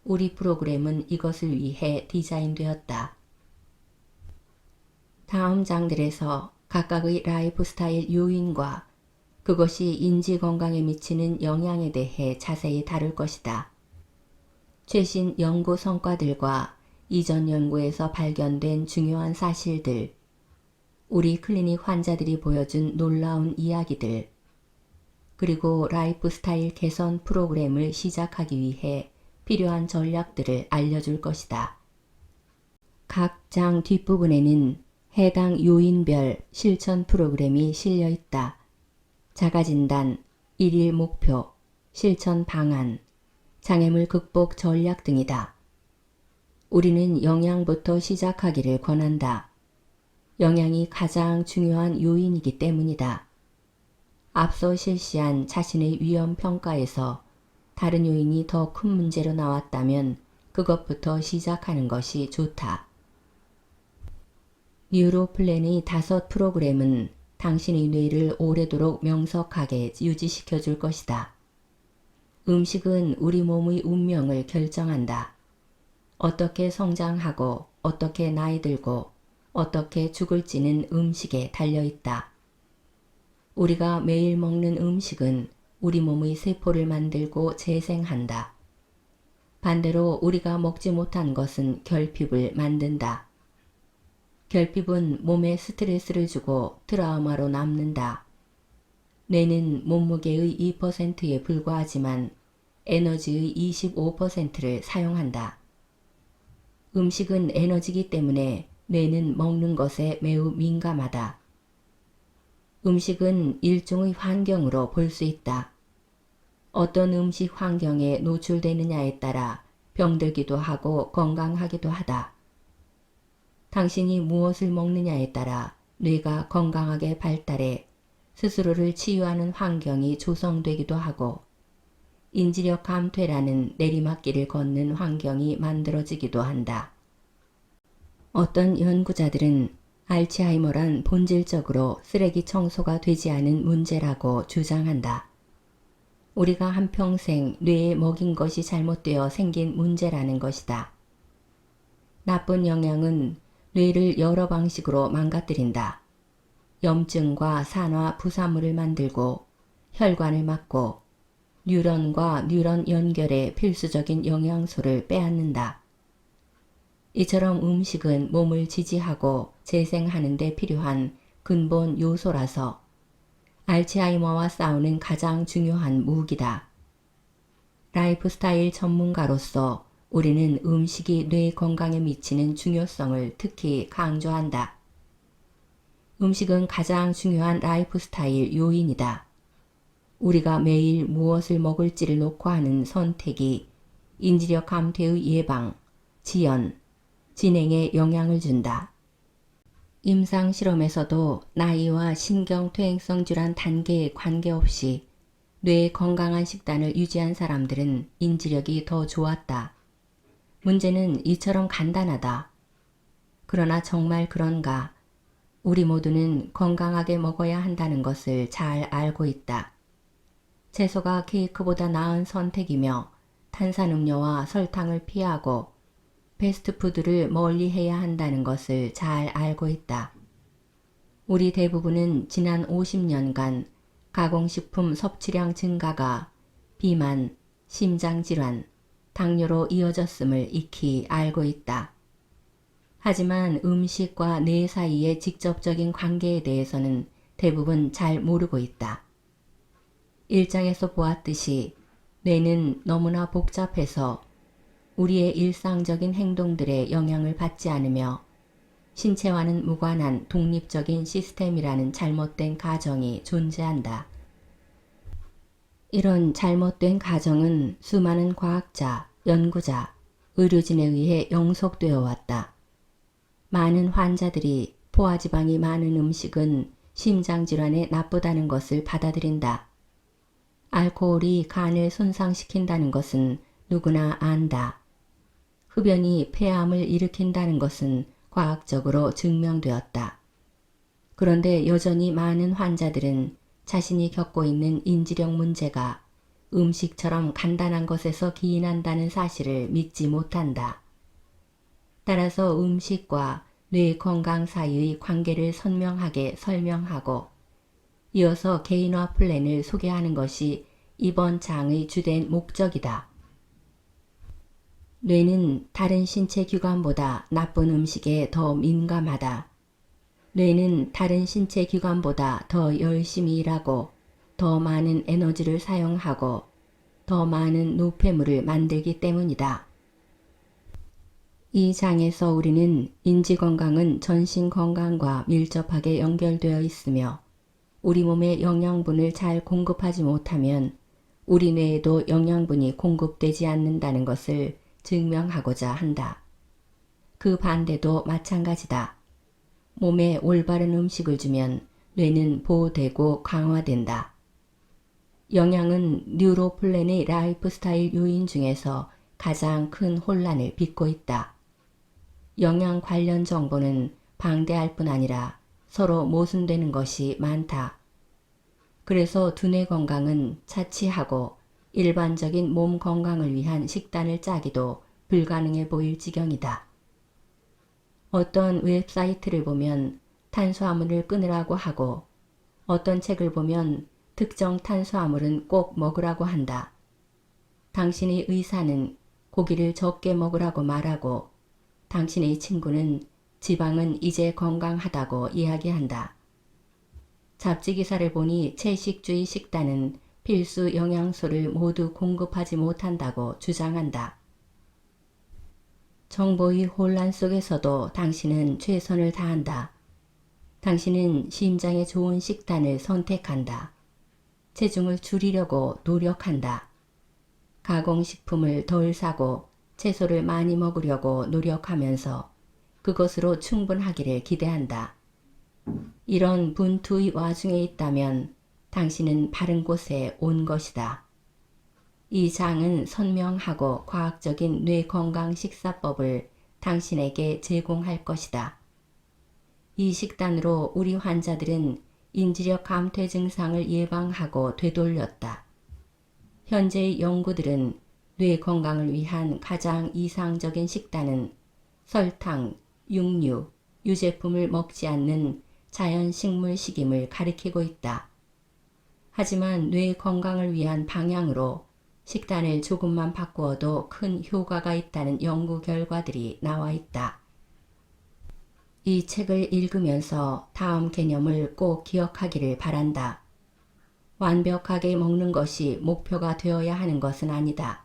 우리 프로그램은 이것을 위해 디자인되었다. 다음 장들에서 각각의 라이프 스타일 요인과 그것이 인지 건강에 미치는 영향에 대해 자세히 다룰 것이다. 최신 연구 성과들과 이전 연구에서 발견된 중요한 사실들, 우리 클리닉 환자들이 보여준 놀라운 이야기들, 그리고 라이프 스타일 개선 프로그램을 시작하기 위해 필요한 전략들을 알려줄 것이다. 각 장 뒷부분에는 해당 요인별 실천 프로그램이 실려 있다. 자가진단, 일일 목표, 실천 방안, 장애물 극복 전략 등이다. 우리는 영양부터 시작하기를 권한다. 영양이 가장 중요한 요인이기 때문이다. 앞서 실시한 자신의 위험 평가에서 다른 요인이 더 큰 문제로 나왔다면 그것부터 시작하는 것이 좋다. 뉴로플랜의 5 프로그램은 당신의 뇌를 오래도록 명석하게 유지시켜 줄 것이다. 음식은 우리 몸의 운명을 결정한다. 어떻게 성장하고 어떻게 나이 들고 어떻게 죽을지는 음식에 달려있다. 우리가 매일 먹는 음식은 우리 몸의 세포를 만들고 재생한다. 반대로 우리가 먹지 못한 것은 결핍을 만든다. 결핍은 몸에 스트레스를 주고 트라우마로 남는다. 뇌는 몸무게의 2%에 불과하지만 에너지의 25%를 사용한다. 음식은 에너지이기 때문에 뇌는 먹는 것에 매우 민감하다. 음식은 일종의 환경으로 볼 수 있다. 어떤 음식 환경에 노출되느냐에 따라 병들기도 하고 건강하기도 하다. 당신이 무엇을 먹느냐에 따라 뇌가 건강하게 발달해 스스로를 치유하는 환경이 조성되기도 하고 인지력 감퇴라는 내리막길을 걷는 환경이 만들어지기도 한다. 어떤 연구자들은 알츠하이머란 본질적으로 쓰레기 청소가 되지 않은 문제라고 주장한다. 우리가 한평생 뇌에 먹인 것이 잘못되어 생긴 문제라는 것이다. 나쁜 영양은 뇌를 여러 방식으로 망가뜨린다. 염증과 산화 부산물을 만들고 혈관을 막고 뉴런과 뉴런 연결에 필수적인 영양소를 빼앗는다. 이처럼 음식은 몸을 지지하고 재생하는 데 필요한 근본 요소라서 알츠하이머와 싸우는 가장 중요한 무기다. 라이프스타일 전문가로서 우리는 음식이 뇌 건강에 미치는 중요성을 특히 강조한다. 음식은 가장 중요한 라이프스타일 요인이다. 우리가 매일 무엇을 먹을지를 놓고 하는 선택이 인지력 감퇴의 예방, 지연, 진행에 영향을 준다. 임상 실험에서도 나이와 신경퇴행성 질환 단계에 관계없이 뇌의 건강한 식단을 유지한 사람들은 인지력이 더 좋았다. 문제는 이처럼 간단하다. 그러나 정말 그런가? 우리 모두는 건강하게 먹어야 한다는 것을 잘 알고 있다. 채소가 케이크보다 나은 선택이며 탄산음료와 설탕을 피하고 패스트푸드를 멀리 해야 한다는 것을 잘 알고 있다. 우리 대부분은 지난 50년간 가공식품 섭취량 증가가 비만, 심장질환, 당뇨로 이어졌음을 익히 알고 있다. 하지만 음식과 뇌 사이의 직접적인 관계에 대해서는 대부분 잘 모르고 있다. 일장에서 보았듯이 뇌는 너무나 복잡해서 우리의 일상적인 행동들에 영향을 받지 않으며 신체와는 무관한 독립적인 시스템이라는 잘못된 가정이 존재한다. 이런 잘못된 가정은 수많은 과학자, 연구자, 의료진에 의해 영속되어 왔다. 많은 환자들이 포화지방이 많은 음식은 심장질환에 나쁘다는 것을 받아들인다. 알코올이 간을 손상시킨다는 것은 누구나 안다. 흡연이 폐암을 일으킨다는 것은 과학적으로 증명되었다. 그런데 여전히 많은 환자들은 자신이 겪고 있는 인지력 문제가 음식처럼 간단한 것에서 기인한다는 사실을 믿지 못한다. 따라서 음식과 뇌 건강 사이의 관계를 선명하게 설명하고 이어서 개인화 플랜을 소개하는 것이 이번 장의 주된 목적이다. 뇌는 다른 신체 기관보다 나쁜 음식에 더 민감하다. 뇌는 다른 신체 기관보다 더 열심히 일하고 더 많은 에너지를 사용하고 더 많은 노폐물을 만들기 때문이다. 이 장에서 우리는 인지건강은 전신건강과 밀접하게 연결되어 있으며 우리 몸에 영양분을 잘 공급하지 못하면 우리 뇌에도 영양분이 공급되지 않는다는 것을 증명하고자 한다. 그 반대도 마찬가지다. 몸에 올바른 음식을 주면 뇌는 보호되고 강화된다. 영양은 뉴로플랜의 라이프 스타일 요인 중에서 가장 큰 혼란을 빚고 있다. 영양 관련 정보는 방대할 뿐 아니라 서로 모순되는 것이 많다. 그래서 두뇌 건강은 차치하고 일반적인 몸 건강을 위한 식단을 짜기도 불가능해 보일 지경이다. 어떤 웹사이트를 보면 탄수화물을 끊으라고 하고 어떤 책을 보면 특정 탄수화물은 꼭 먹으라고 한다. 당신의 의사는 고기를 적게 먹으라고 말하고 당신의 친구는 지방은 이제 건강하다고 이야기한다. 잡지 기사를 보니 채식주의 식단은 필수 영양소를 모두 공급하지 못한다고 주장한다. 정보의 혼란 속에서도 당신은 최선을 다한다. 당신은 심장에 좋은 식단을 선택한다. 체중을 줄이려고 노력한다. 가공식품을 덜 사고 채소를 많이 먹으려고 노력하면서 그것으로 충분하기를 기대한다. 이런 분투의 와중에 있다면 당신은 바른 곳에 온 것이다. 이 장은 선명하고 과학적인 뇌건강 식사법을 당신에게 제공할 것이다. 이 식단으로 우리 환자들은 인지력 감퇴 증상을 예방하고 되돌렸다. 현재의 연구들은 뇌 건강을 위한 가장 이상적인 식단은 설탕, 육류, 유제품을 먹지 않는 자연 식물식임을 가리키고 있다. 하지만 뇌 건강을 위한 방향으로 식단을 조금만 바꾸어도 큰 효과가 있다는 연구 결과들이 나와 있다. 이 책을 읽으면서 다음 개념을 꼭 기억하기를 바란다. 완벽하게 먹는 것이 목표가 되어야 하는 것은 아니다.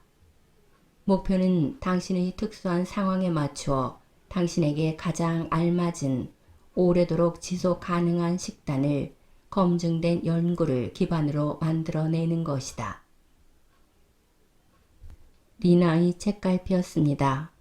목표는 당신의 특수한 상황에 맞추어 당신에게 가장 알맞은 오래도록 지속 가능한 식단을 검증된 연구를 기반으로 만들어내는 것이다. 리나의 책갈피였습니다.